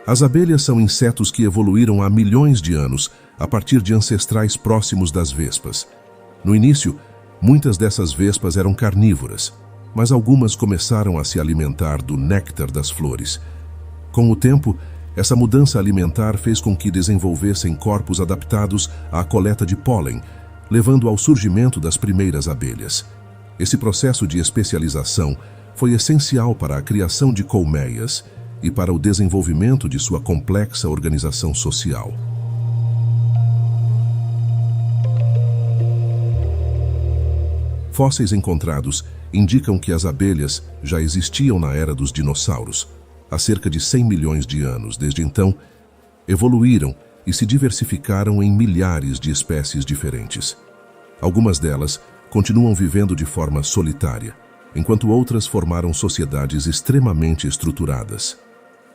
As abelhas são insetos que evoluíram há milhões de anos, a partir de ancestrais próximos das vespas. No início, muitas dessas vespas eram carnívoras, mas algumas começaram a se alimentar do néctar das flores. Com o tempo, essa mudança alimentar fez com que desenvolvessem corpos adaptados à coleta de pólen, levando ao surgimento das primeiras abelhas. Esse processo de especialização foi essencial para a criação de colmeias e para o desenvolvimento de sua complexa organização social. Fósseis encontrados indicam que as abelhas já existiam na era dos dinossauros, há cerca de 100 milhões de anos. Desde então, evoluíram e se diversificaram em milhares de espécies diferentes. Algumas delas continuam vivendo de forma solitária, enquanto outras formaram sociedades extremamente estruturadas.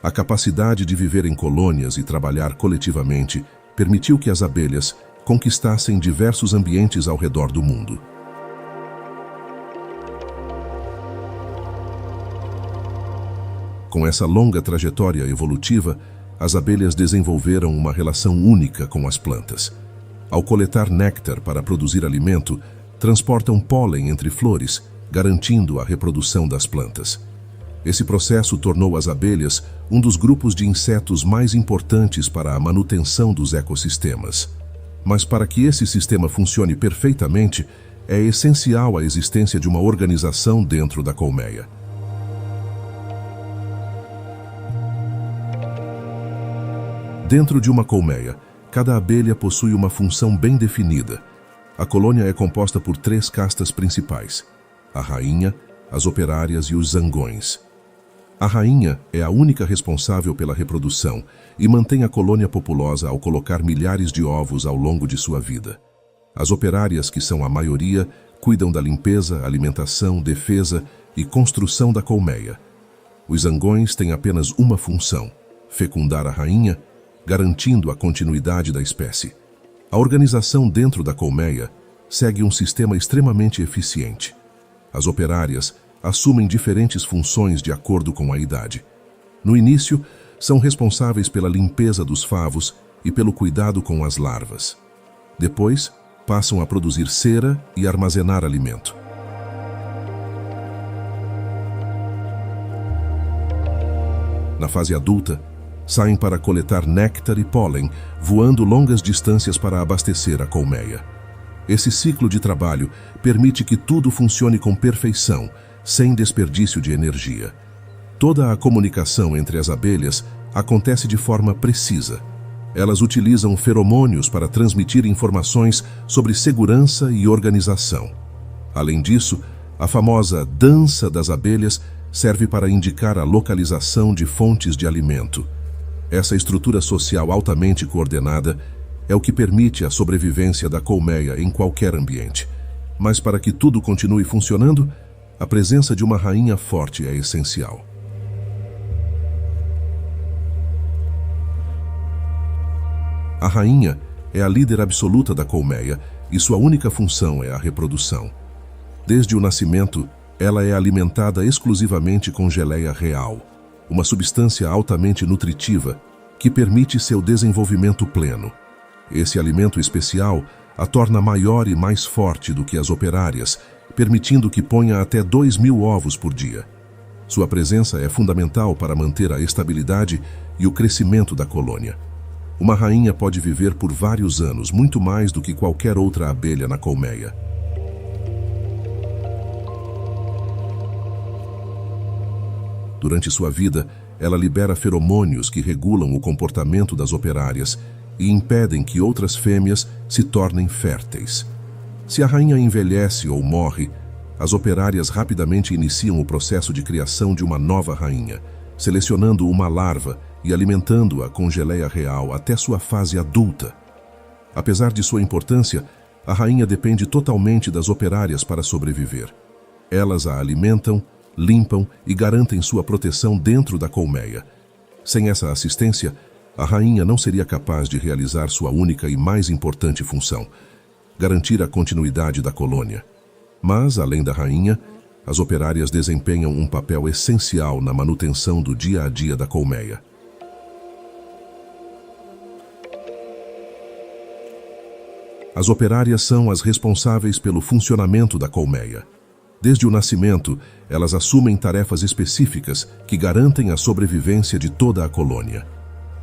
A capacidade de viver em colônias e trabalhar coletivamente permitiu que as abelhas conquistassem diversos ambientes ao redor do mundo. Com essa longa trajetória evolutiva, as abelhas desenvolveram uma relação única com as plantas. Ao coletar néctar para produzir alimento, transportam pólen entre flores, garantindo a reprodução das plantas. Esse processo tornou as abelhas um dos grupos de insetos mais importantes para a manutenção dos ecossistemas. Mas para que esse sistema funcione perfeitamente, é essencial a existência de uma organização dentro da colmeia. Dentro de uma colmeia, cada abelha possui uma função bem definida. A colônia é composta por 3 castas principais: a rainha, as operárias e os zangões. A rainha é a única responsável pela reprodução e mantém a colônia populosa ao colocar milhares de ovos ao longo de sua vida. As operárias, que são a maioria, cuidam da limpeza, alimentação, defesa e construção da colmeia. Os zangões têm apenas uma função: fecundar a rainha, garantindo a continuidade da espécie. A organização dentro da colmeia segue um sistema extremamente eficiente. As operárias assumem diferentes funções de acordo com a idade. No início, são responsáveis pela limpeza dos favos e pelo cuidado com as larvas. Depois, passam a produzir cera e armazenar alimento. Na fase adulta, saem para coletar néctar e pólen, voando longas distâncias para abastecer a colmeia. Esse ciclo de trabalho permite que tudo funcione com perfeição, sem desperdício de energia. Toda a comunicação entre as abelhas acontece de forma precisa. Elas utilizam feromônios para transmitir informações sobre segurança e organização. Além disso, a famosa dança das abelhas serve para indicar a localização de fontes de alimento. Essa estrutura social altamente coordenada é o que permite a sobrevivência da colmeia em qualquer ambiente. Mas para que tudo continue funcionando, a presença de uma rainha forte é essencial. A rainha é a líder absoluta da colmeia e sua única função é a reprodução. Desde o nascimento, ela é alimentada exclusivamente com geleia real, uma substância altamente nutritiva que permite seu desenvolvimento pleno. Esse alimento especial a torna maior e mais forte do que as operárias, permitindo que ponha até 2.000 ovos por dia. Sua presença é fundamental para manter a estabilidade e o crescimento da colônia. Uma rainha pode viver por vários anos, muito mais do que qualquer outra abelha na colmeia. Durante sua vida, ela libera feromônios que regulam o comportamento das operárias e impedem que outras fêmeas se tornem férteis. Se a rainha envelhece ou morre, as operárias rapidamente iniciam o processo de criação de uma nova rainha, selecionando uma larva e alimentando-a com geleia real até sua fase adulta. Apesar de sua importância, a rainha depende totalmente das operárias para sobreviver. Elas a alimentam, limpam e garantem sua proteção dentro da colmeia. Sem essa assistência, a rainha não seria capaz de realizar sua única e mais importante função: garantir a continuidade da colônia. Mas, além da rainha, as operárias desempenham um papel essencial na manutenção do dia a dia da colmeia. As operárias são as responsáveis pelo funcionamento da colmeia. Desde o nascimento, elas assumem tarefas específicas que garantem a sobrevivência de toda a colônia.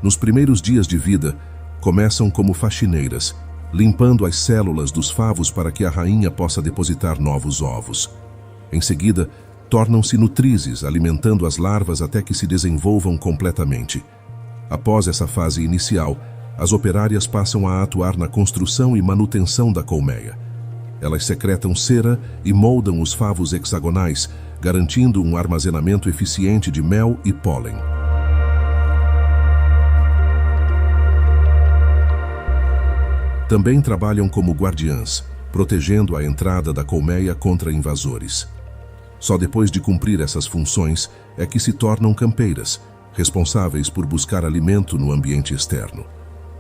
Nos primeiros dias de vida, começam como faxineiras, limpando as células dos favos para que a rainha possa depositar novos ovos. Em seguida, tornam-se nutrizes, alimentando as larvas até que se desenvolvam completamente. Após essa fase inicial, as operárias passam a atuar na construção e manutenção da colmeia. Elas secretam cera e moldam os favos hexagonais, garantindo um armazenamento eficiente de mel e pólen. Também trabalham como guardiãs, protegendo a entrada da colmeia contra invasores. Só depois de cumprir essas funções é que se tornam campeiras, responsáveis por buscar alimento no ambiente externo.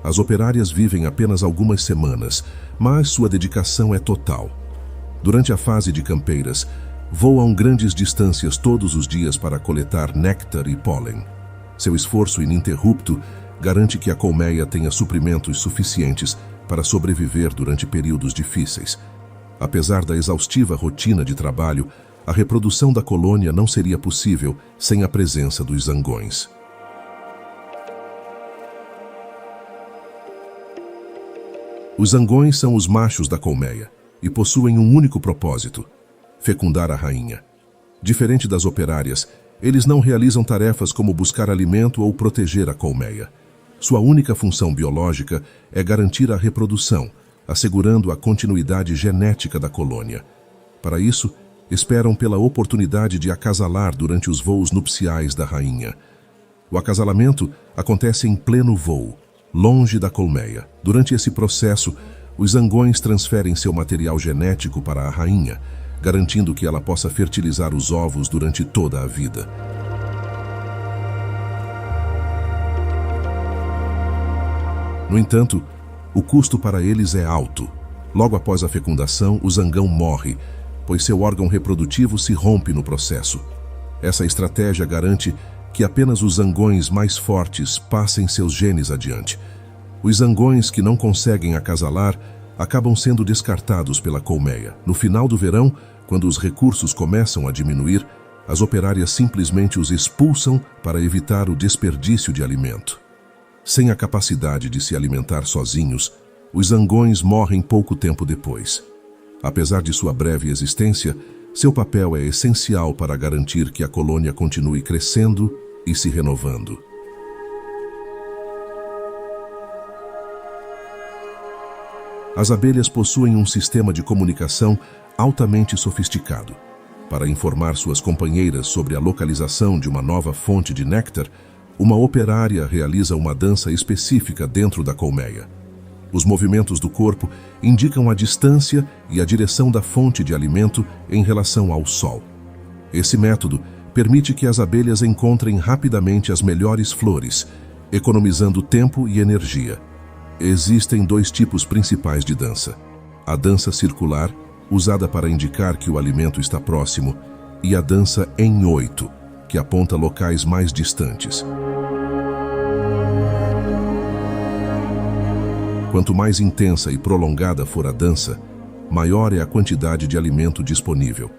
As operárias vivem apenas algumas semanas, mas sua dedicação é total. Durante a fase de campeiras, voam grandes distâncias todos os dias para coletar néctar e pólen. Seu esforço ininterrupto garante que a colmeia tenha suprimentos suficientes para sobreviver durante períodos difíceis. Apesar da exaustiva rotina de trabalho, a reprodução da colônia não seria possível sem a presença dos zangões. Os zangões são os machos da colmeia e possuem um único propósito: fecundar a rainha. Diferente das operárias, eles não realizam tarefas como buscar alimento ou proteger a colmeia. Sua única função biológica é garantir a reprodução, assegurando a continuidade genética da colônia. Para isso, esperam pela oportunidade de acasalar durante os voos nupciais da rainha. O acasalamento acontece em pleno voo, longe da colmeia. Durante esse processo, os zangões transferem seu material genético para a rainha, garantindo que ela possa fertilizar os ovos durante toda a vida. No entanto, o custo para eles é alto. Logo após a fecundação, o zangão morre, pois seu órgão reprodutivo se rompe no processo. Essa estratégia garante que apenas os zangões mais fortes passem seus genes adiante. Os zangões que não conseguem acasalar acabam sendo descartados pela colmeia. No final do verão, quando os recursos começam a diminuir, as operárias simplesmente os expulsam para evitar o desperdício de alimento. Sem a capacidade de se alimentar sozinhos, os zangões morrem pouco tempo depois. Apesar de sua breve existência, seu papel é essencial para garantir que a colônia continue crescendo e se renovando. As abelhas possuem um sistema de comunicação altamente sofisticado. Para informar suas companheiras sobre a localização de uma nova fonte de néctar, uma operária realiza uma dança específica dentro da colmeia. Os movimentos do corpo indicam a distância e a direção da fonte de alimento em relação ao sol. Esse método permite que as abelhas encontrem rapidamente as melhores flores, economizando tempo e energia. Existem dois tipos principais de dança: a dança circular, usada para indicar que o alimento está próximo, e a dança em 8, que aponta locais mais distantes. Quanto mais intensa e prolongada for a dança, maior é a quantidade de alimento disponível.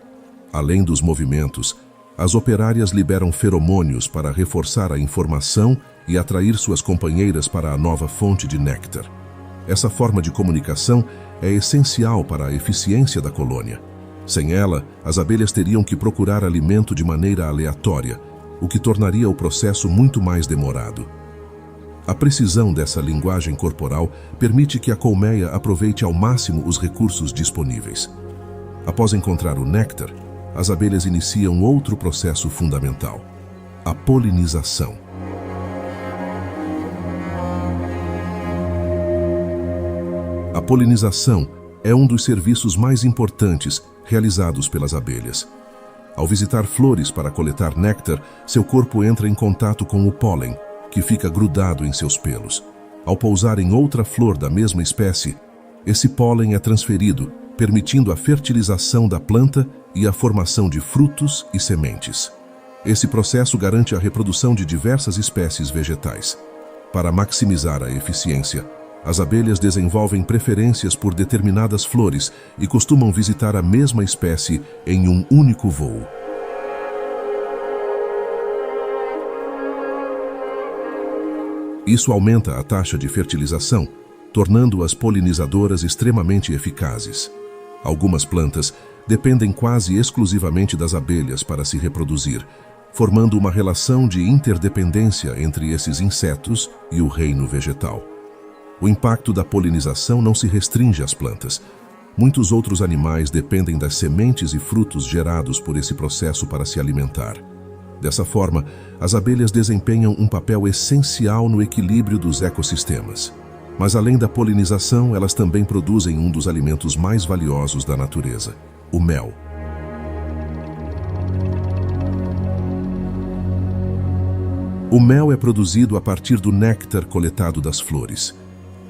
Além dos movimentos, as operárias liberam feromônios para reforçar a informação e atrair suas companheiras para a nova fonte de néctar. Essa forma de comunicação é essencial para a eficiência da colônia. Sem ela, as abelhas teriam que procurar alimento de maneira aleatória, o que tornaria o processo muito mais demorado. A precisão dessa linguagem corporal permite que a colmeia aproveite ao máximo os recursos disponíveis. Após encontrar o néctar, as abelhas iniciam outro processo fundamental: a polinização. A polinização é um dos serviços mais importantes realizados pelas abelhas. Ao visitar flores para coletar néctar, seu corpo entra em contato com o pólen, que fica grudado em seus pelos. Ao pousar em outra flor da mesma espécie, esse pólen é transferido, permitindo a fertilização da planta e a formação de frutos e sementes. Esse processo garante a reprodução de diversas espécies vegetais. Para maximizar a eficiência, As abelhas desenvolvem preferências por determinadas flores e costumam visitar a mesma espécie em um único voo. Isso aumenta a taxa de fertilização, tornando-as polinizadoras extremamente eficazes. Algumas plantas dependem quase exclusivamente das abelhas para se reproduzir, formando uma relação de interdependência entre esses insetos e o reino vegetal. O impacto da polinização não se restringe às plantas. Muitos outros animais dependem das sementes e frutos gerados por esse processo para se alimentar. Dessa forma, as abelhas desempenham um papel essencial no equilíbrio dos ecossistemas. Mas além da polinização, elas também produzem um dos alimentos mais valiosos da natureza, o mel. O mel é produzido a partir do néctar coletado das flores.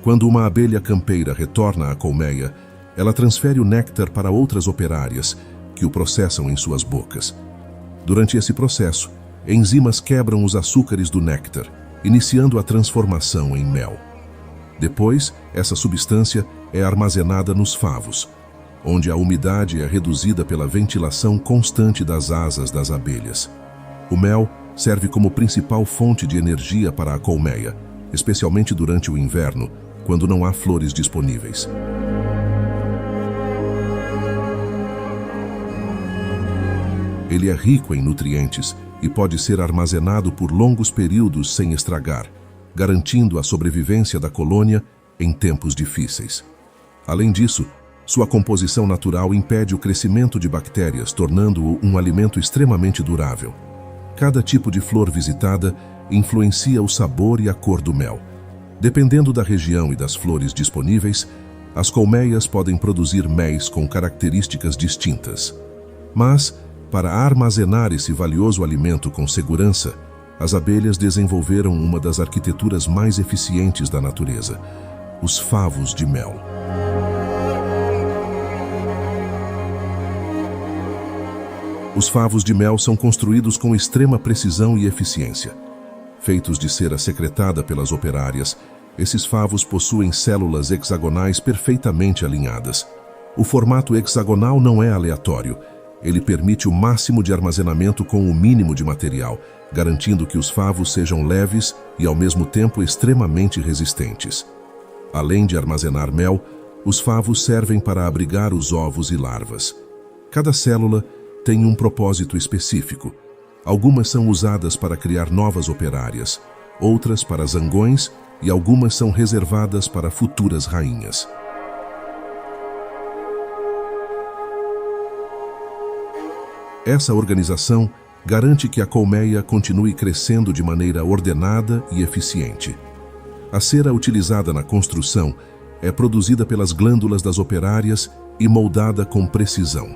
Quando uma abelha campeira retorna à colmeia, ela transfere o néctar para outras operárias, que o processam em suas bocas. Durante esse processo, enzimas quebram os açúcares do néctar, iniciando a transformação em mel. Depois, essa substância é armazenada nos favos, onde a umidade é reduzida pela ventilação constante das asas das abelhas. O mel serve como principal fonte de energia para a colmeia, especialmente durante o inverno, quando não há flores disponíveis. Ele é rico em nutrientes e pode ser armazenado por longos períodos sem estragar, garantindo a sobrevivência da colônia em tempos difíceis. Além disso, sua composição natural impede o crescimento de bactérias, tornando-o um alimento extremamente durável. Cada tipo de flor visitada influencia o sabor e a cor do mel. Dependendo da região e das flores disponíveis, as colmeias podem produzir méis com características distintas. Mas, para armazenar esse valioso alimento com segurança, as abelhas desenvolveram uma das arquiteturas mais eficientes da natureza, os favos de mel. Os favos de mel são construídos com extrema precisão e eficiência. Feitos de cera secretada pelas operárias, esses favos possuem células hexagonais perfeitamente alinhadas. O formato hexagonal não é aleatório. Ele permite o máximo de armazenamento com o mínimo de material, garantindo que os favos sejam leves e, ao mesmo tempo, extremamente resistentes. Além de armazenar mel, os favos servem para abrigar os ovos e larvas. Cada célula tem um propósito específico. Algumas são usadas para criar novas operárias, outras para zangões e algumas são reservadas para futuras rainhas. Essa organização garante que a colmeia continue crescendo de maneira ordenada e eficiente. A cera utilizada na construção é produzida pelas glândulas das operárias e moldada com precisão.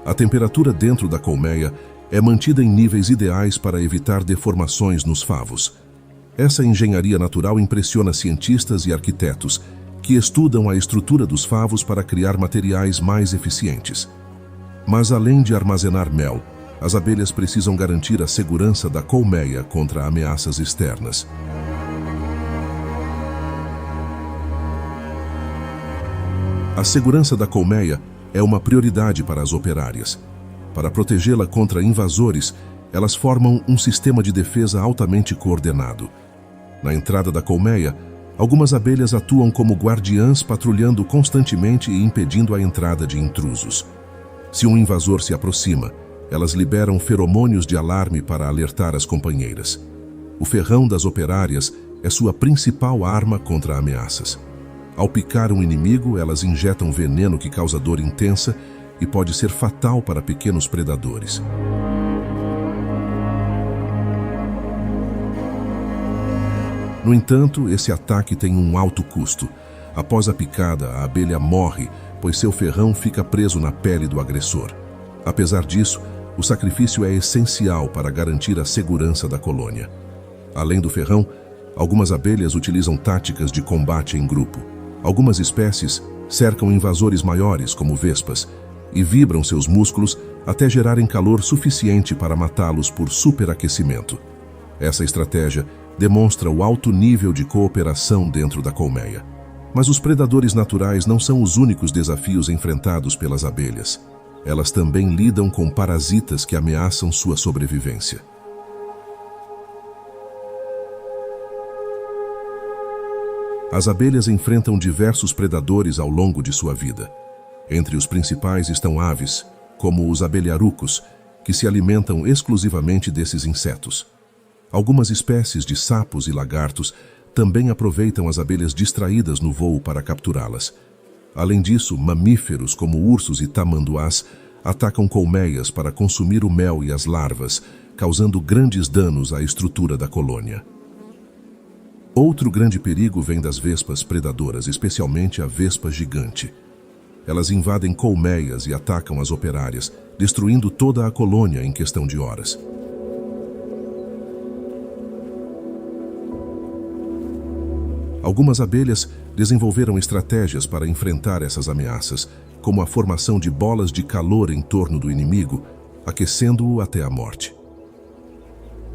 A temperatura dentro da colmeia é mantida em níveis ideais para evitar deformações nos favos. Essa engenharia natural impressiona cientistas e arquitetos que estudam a estrutura dos favos para criar materiais mais eficientes. Mas além de armazenar mel, as abelhas precisam garantir a segurança da colmeia contra ameaças externas. A segurança da colmeia é uma prioridade para as operárias. Para protegê-la contra invasores, elas formam um sistema de defesa altamente coordenado. Na entrada da colmeia, algumas abelhas atuam como guardiãs, patrulhando constantemente e impedindo a entrada de intrusos. Se um invasor se aproxima, elas liberam feromônios de alarme para alertar as companheiras. O ferrão das operárias é sua principal arma contra ameaças. Ao picar um inimigo, elas injetam veneno que causa dor intensa e pode ser fatal para pequenos predadores. No entanto, esse ataque tem um alto custo. Após a picada, a abelha morre, pois seu ferrão fica preso na pele do agressor. Apesar disso, o sacrifício é essencial para garantir a segurança da colônia. Além do ferrão, algumas abelhas utilizam táticas de combate em grupo. Algumas espécies cercam invasores maiores, como vespas, e vibram seus músculos até gerarem calor suficiente para matá-los por superaquecimento. Essa estratégia demonstra o alto nível de cooperação dentro da colmeia. Mas os predadores naturais não são os únicos desafios enfrentados pelas abelhas. Elas também lidam com parasitas que ameaçam sua sobrevivência. As abelhas enfrentam diversos predadores ao longo de sua vida. Entre os principais estão aves, como os abelharucos, que se alimentam exclusivamente desses insetos. Algumas espécies de sapos e lagartos também aproveitam as abelhas distraídas no voo para capturá-las. Além disso, mamíferos como ursos e tamanduás atacam colmeias para consumir o mel e as larvas, causando grandes danos à estrutura da colônia. Outro grande perigo vem das vespas predadoras, especialmente a vespa gigante. Elas invadem colmeias e atacam as operárias, destruindo toda a colônia em questão de horas. Algumas abelhas desenvolveram estratégias para enfrentar essas ameaças, como a formação de bolas de calor em torno do inimigo, aquecendo-o até a morte.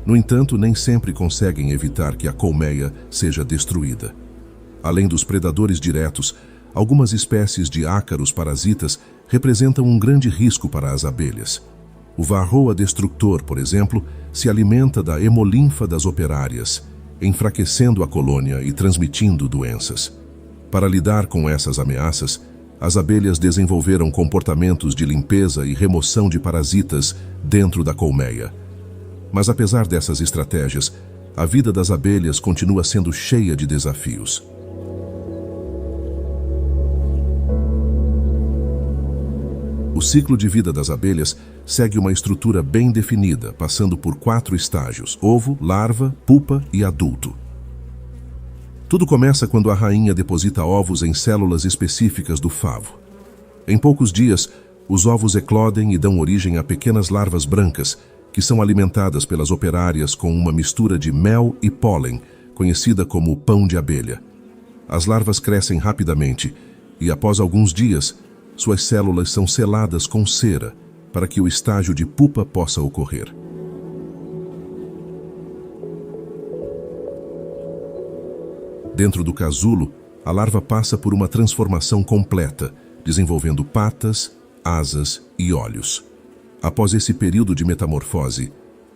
No entanto, nem sempre conseguem evitar que a colmeia seja destruída. Além dos predadores diretos, algumas espécies de ácaros parasitas representam um grande risco para as abelhas. O varroa destructor, por exemplo, se alimenta da hemolinfa das operárias, enfraquecendo a colônia e transmitindo doenças. Para lidar com essas ameaças, as abelhas desenvolveram comportamentos de limpeza e remoção de parasitas dentro da colmeia. Mas apesar dessas estratégias, a vida das abelhas continua sendo cheia de desafios. O ciclo de vida das abelhas segue uma estrutura bem definida, passando por 4 estágios: ovo, larva, pupa e adulto. Tudo começa quando a rainha deposita ovos em células específicas do favo. Em poucos dias, os ovos eclodem e dão origem a pequenas larvas brancas, que são alimentadas pelas operárias com uma mistura de mel e pólen, conhecida como pão de abelha. As larvas crescem rapidamente e, após alguns dias, suas células são seladas com cera para que o estágio de pupa possa ocorrer. Dentro do casulo, a larva passa por uma transformação completa, desenvolvendo patas, asas e olhos. Após esse período de metamorfose,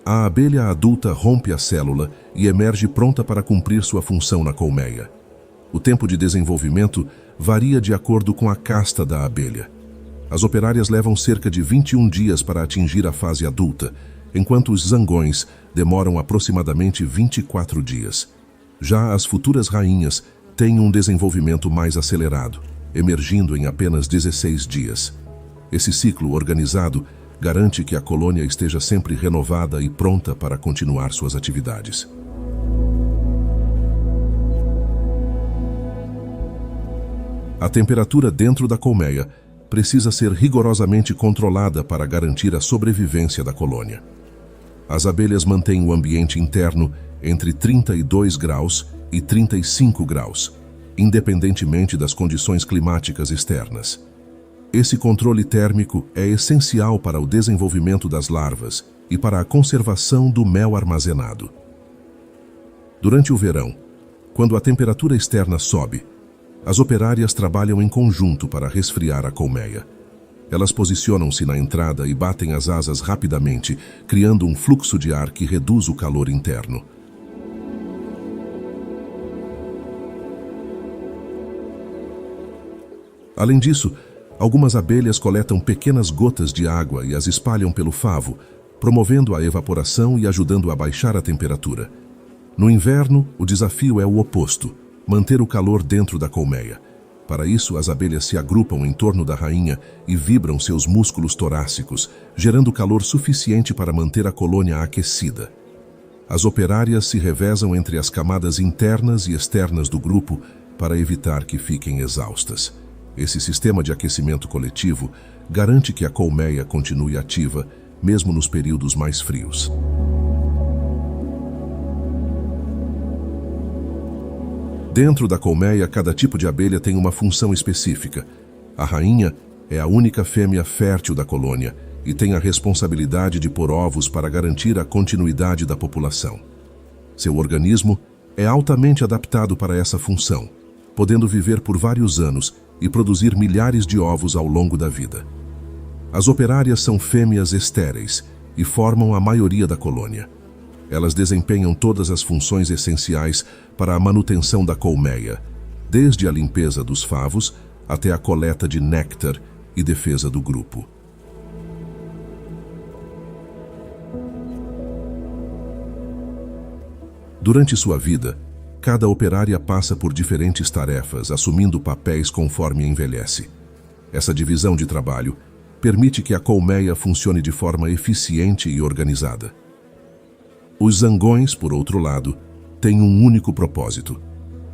a abelha adulta rompe a célula e emerge pronta para cumprir sua função na colmeia. O tempo de desenvolvimento varia de acordo com a casta da abelha. As operárias levam cerca de 21 dias para atingir a fase adulta, enquanto os zangões demoram aproximadamente 24 dias. Já as futuras rainhas têm um desenvolvimento mais acelerado, emergindo em apenas 16 dias. Esse ciclo organizado garante que a colônia esteja sempre renovada e pronta para continuar suas atividades. A temperatura dentro da colmeia precisa ser rigorosamente controlada para garantir a sobrevivência da colônia. As abelhas mantêm o ambiente interno entre 32 graus e 35 graus, independentemente das condições climáticas externas. Esse controle térmico é essencial para o desenvolvimento das larvas e para a conservação do mel armazenado. Durante o verão, quando a temperatura externa sobe, as operárias trabalham em conjunto para resfriar a colmeia. Elas posicionam-se na entrada e batem as asas rapidamente, criando um fluxo de ar que reduz o calor interno. Além disso, algumas abelhas coletam pequenas gotas de água e as espalham pelo favo, promovendo a evaporação e ajudando a baixar a temperatura. No inverno, o desafio é o oposto: manter o calor dentro da colmeia. Para isso, as abelhas se agrupam em torno da rainha e vibram seus músculos torácicos, gerando calor suficiente para manter a colônia aquecida. As operárias se revezam entre as camadas internas e externas do grupo para evitar que fiquem exaustas. Esse sistema de aquecimento coletivo garante que a colmeia continue ativa, mesmo nos períodos mais frios. Dentro da colmeia, cada tipo de abelha tem uma função específica. A rainha é a única fêmea fértil da colônia e tem a responsabilidade de pôr ovos para garantir a continuidade da população. Seu organismo é altamente adaptado para essa função, podendo viver por vários anos e produzir milhares de ovos ao longo da vida. As operárias são fêmeas estéreis e formam a maioria da colônia. Elas desempenham todas as funções essenciais para a manutenção da colmeia, desde a limpeza dos favos até a coleta de néctar e defesa do grupo. Durante sua vida, cada operária passa por diferentes tarefas, assumindo papéis conforme envelhece. Essa divisão de trabalho permite que a colmeia funcione de forma eficiente e organizada. Os zangões, por outro lado, têm um único propósito: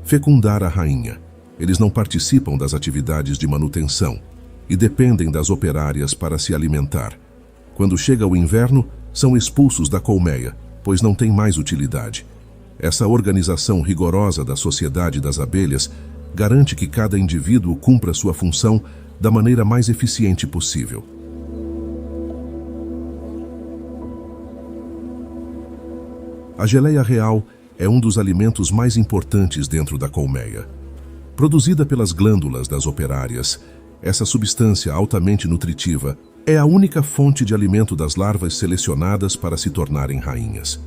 fecundar a rainha. Eles não participam das atividades de manutenção e dependem das operárias para se alimentar. Quando chega o inverno, são expulsos da colmeia, pois não têm mais utilidade. Essa organização rigorosa da sociedade das abelhas garante que cada indivíduo cumpra sua função da maneira mais eficiente possível. A geleia real é um dos alimentos mais importantes dentro da colmeia. Produzida pelas glândulas das operárias, essa substância altamente nutritiva é a única fonte de alimento das larvas selecionadas para se tornarem rainhas.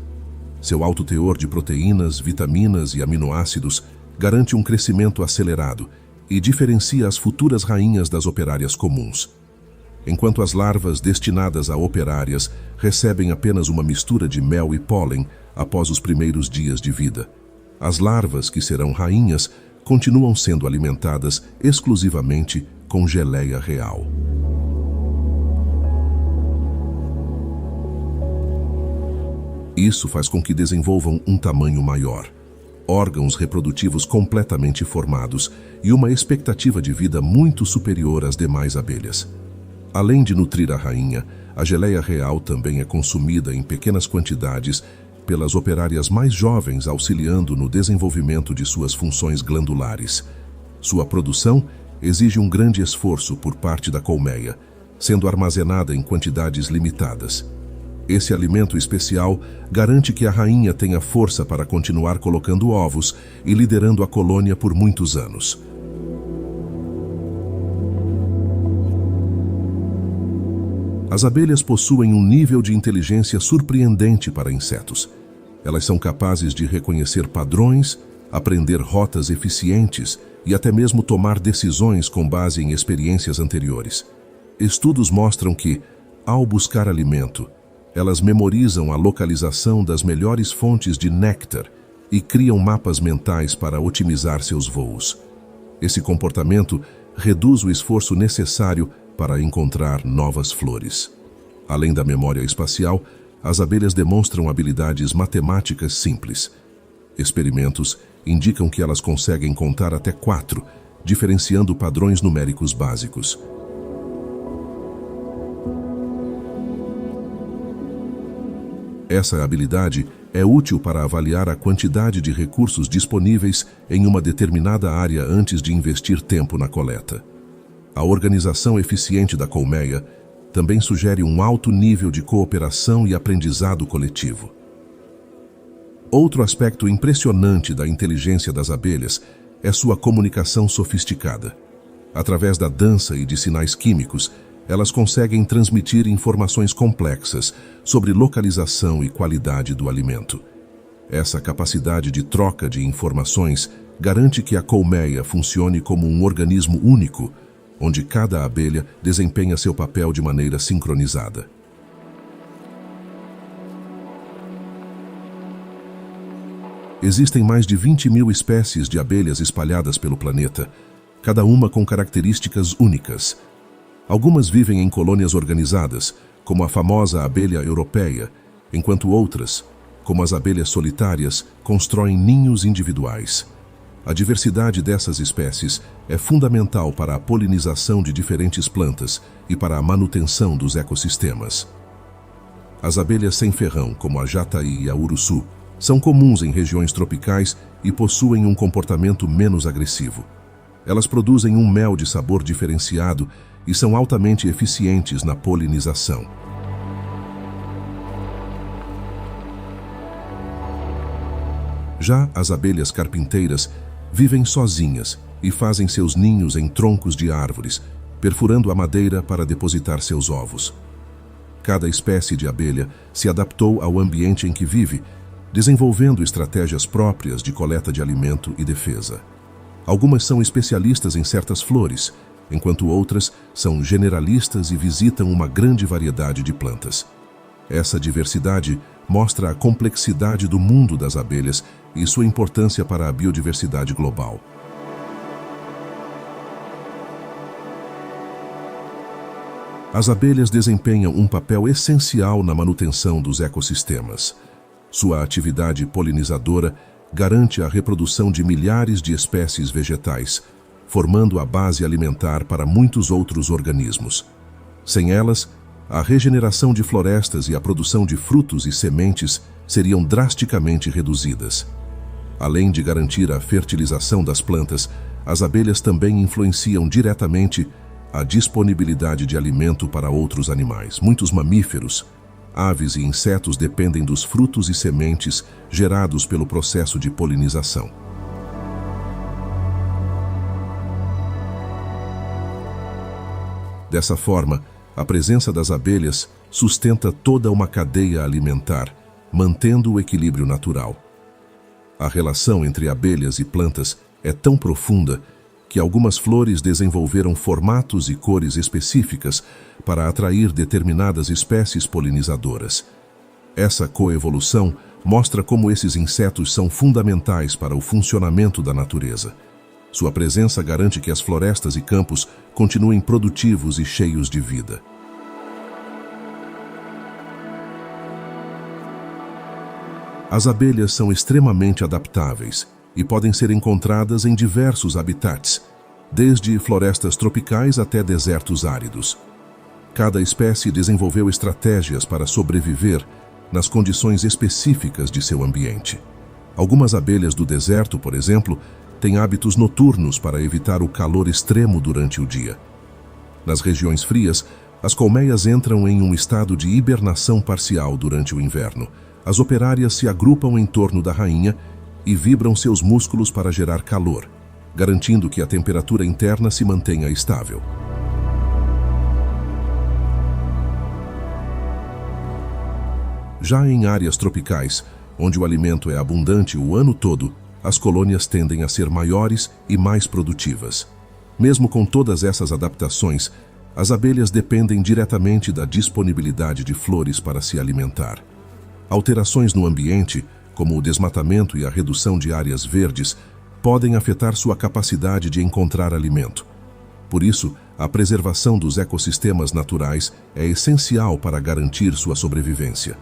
Seu alto teor de proteínas, vitaminas e aminoácidos garante um crescimento acelerado e diferencia as futuras rainhas das operárias comuns. Enquanto as larvas destinadas a operárias recebem apenas uma mistura de mel e pólen após os primeiros dias de vida, as larvas que serão rainhas continuam sendo alimentadas exclusivamente com geleia real. Isso faz com que desenvolvam um tamanho maior, órgãos reprodutivos completamente formados e uma expectativa de vida muito superior às demais abelhas. Além de nutrir a rainha, a geleia real também é consumida em pequenas quantidades pelas operárias mais jovens, auxiliando no desenvolvimento de suas funções glandulares. Sua produção exige um grande esforço por parte da colmeia, sendo armazenada em quantidades limitadas. Esse alimento especial garante que a rainha tenha força para continuar colocando ovos e liderando a colônia por muitos anos. As abelhas possuem um nível de inteligência surpreendente para insetos. Elas são capazes de reconhecer padrões, aprender rotas eficientes e até mesmo tomar decisões com base em experiências anteriores. Estudos mostram que, ao buscar alimento, elas memorizam a localização das melhores fontes de néctar e criam mapas mentais para otimizar seus voos. Esse comportamento reduz o esforço necessário para encontrar novas flores. Além da memória espacial, as abelhas demonstram habilidades matemáticas simples. Experimentos indicam que elas conseguem contar até 4, diferenciando padrões numéricos básicos. Essa habilidade é útil para avaliar a quantidade de recursos disponíveis em uma determinada área antes de investir tempo na coleta. A organização eficiente da colmeia também sugere um alto nível de cooperação e aprendizado coletivo. Outro aspecto impressionante da inteligência das abelhas é sua comunicação sofisticada. Através da dança e de sinais químicos, elas conseguem transmitir informações complexas sobre localização e qualidade do alimento. Essa capacidade de troca de informações garante que a colmeia funcione como um organismo único, onde cada abelha desempenha seu papel de maneira sincronizada. Existem mais de 20.000 espécies de abelhas espalhadas pelo planeta, cada uma com características únicas. Algumas vivem em colônias organizadas, como a famosa abelha europeia, enquanto outras, como as abelhas solitárias, constroem ninhos individuais. A diversidade dessas espécies é fundamental para a polinização de diferentes plantas e para a manutenção dos ecossistemas. As abelhas sem ferrão, como a jataí e a uruçu, são comuns em regiões tropicais e possuem um comportamento menos agressivo. Elas produzem um mel de sabor diferenciado e são altamente eficientes na polinização. Já as abelhas carpinteiras vivem sozinhas e fazem seus ninhos em troncos de árvores, perfurando a madeira para depositar seus ovos. Cada espécie de abelha se adaptou ao ambiente em que vive, desenvolvendo estratégias próprias de coleta de alimento e defesa. Algumas são especialistas em certas flores, enquanto outras são generalistas e visitam uma grande variedade de plantas. Essa diversidade mostra a complexidade do mundo das abelhas e sua importância para a biodiversidade global. As abelhas desempenham um papel essencial na manutenção dos ecossistemas. Sua atividade polinizadora garante a reprodução de milhares de espécies vegetais, formando a base alimentar para muitos outros organismos. Sem elas, a regeneração de florestas e a produção de frutos e sementes seriam drasticamente reduzidas. Além de garantir a fertilização das plantas, as abelhas também influenciam diretamente a disponibilidade de alimento para outros animais. Muitos mamíferos, aves e insetos dependem dos frutos e sementes gerados pelo processo de polinização. Dessa forma, a presença das abelhas sustenta toda uma cadeia alimentar, mantendo o equilíbrio natural. A relação entre abelhas e plantas é tão profunda que algumas flores desenvolveram formatos e cores específicas para atrair determinadas espécies polinizadoras. Essa coevolução mostra como esses insetos são fundamentais para o funcionamento da natureza. Sua presença garante que as florestas e campos continuem produtivos e cheios de vida. As abelhas são extremamente adaptáveis e podem ser encontradas em diversos habitats, desde florestas tropicais até desertos áridos. Cada espécie desenvolveu estratégias para sobreviver nas condições específicas de seu ambiente. Algumas abelhas do deserto, por exemplo, têm hábitos noturnos para evitar o calor extremo durante o dia. Nas regiões frias, as colmeias entram em um estado de hibernação parcial durante o inverno. As operárias se agrupam em torno da rainha e vibram seus músculos para gerar calor, garantindo que a temperatura interna se mantenha estável. Já em áreas tropicais, onde o alimento é abundante o ano todo, as colônias tendem a ser maiores e mais produtivas. Mesmo com todas essas adaptações, as abelhas dependem diretamente da disponibilidade de flores para se alimentar. Alterações no ambiente, como o desmatamento e a redução de áreas verdes, podem afetar sua capacidade de encontrar alimento. Por isso, a preservação dos ecossistemas naturais é essencial para garantir sua sobrevivência.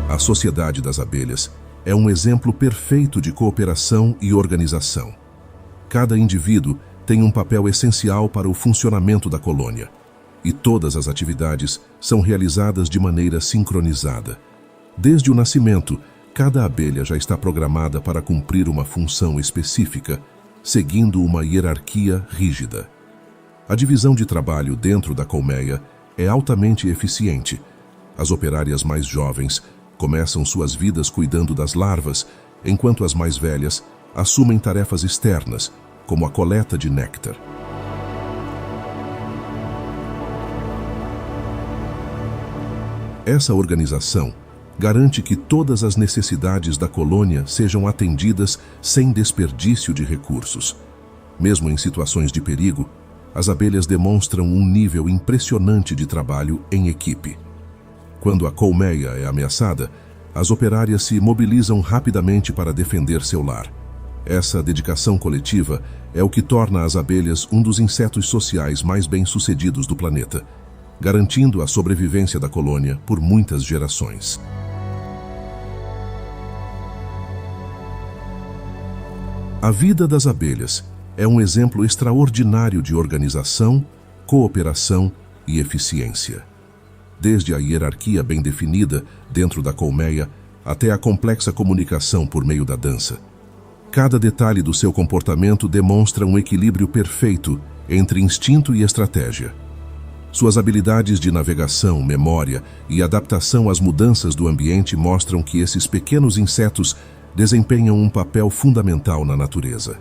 A Sociedade das Abelhas é um exemplo perfeito de cooperação e organização. Cada indivíduo tem um papel essencial para o funcionamento da colônia, e todas as atividades são realizadas de maneira sincronizada. Desde o nascimento, cada abelha já está programada para cumprir uma função específica, seguindo uma hierarquia rígida. A divisão de trabalho dentro da colmeia é altamente eficiente. As operárias mais jovens começam suas vidas cuidando das larvas, enquanto as mais velhas assumem tarefas externas, como a coleta de néctar. Essa organização garante que todas as necessidades da colônia sejam atendidas sem desperdício de recursos. Mesmo em situações de perigo, as abelhas demonstram um nível impressionante de trabalho em equipe. Quando a colmeia é ameaçada, as operárias se mobilizam rapidamente para defender seu lar. Essa dedicação coletiva é o que torna as abelhas um dos insetos sociais mais bem-sucedidos do planeta, garantindo a sobrevivência da colônia por muitas gerações. A vida das abelhas é um exemplo extraordinário de organização, cooperação e eficiência. Desde a hierarquia bem definida dentro da colmeia até a complexa comunicação por meio da dança. Cada detalhe do seu comportamento demonstra um equilíbrio perfeito entre instinto e estratégia. Suas habilidades de navegação, memória e adaptação às mudanças do ambiente mostram que esses pequenos insetos desempenham um papel fundamental na natureza.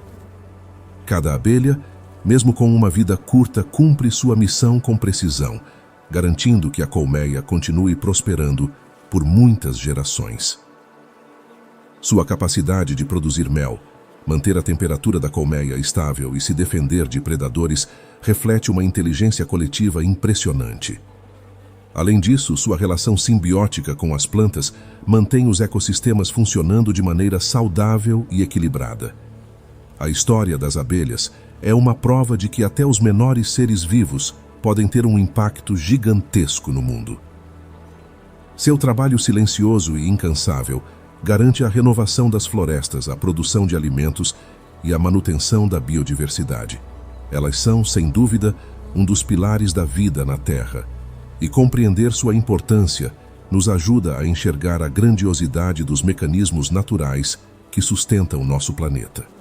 Cada abelha, mesmo com uma vida curta, cumpre sua missão com precisão, garantindo que a colmeia continue prosperando por muitas gerações. Sua capacidade de produzir mel, manter a temperatura da colmeia estável e se defender de predadores reflete uma inteligência coletiva impressionante. Além disso, sua relação simbiótica com as plantas mantém os ecossistemas funcionando de maneira saudável e equilibrada. A história das abelhas é uma prova de que até os menores seres vivos podem ter um impacto gigantesco no mundo. Seu trabalho silencioso e incansável garante a renovação das florestas, a produção de alimentos e a manutenção da biodiversidade. Elas são, sem dúvida, um dos pilares da vida na Terra, e compreender sua importância nos ajuda a enxergar a grandiosidade dos mecanismos naturais que sustentam nosso planeta.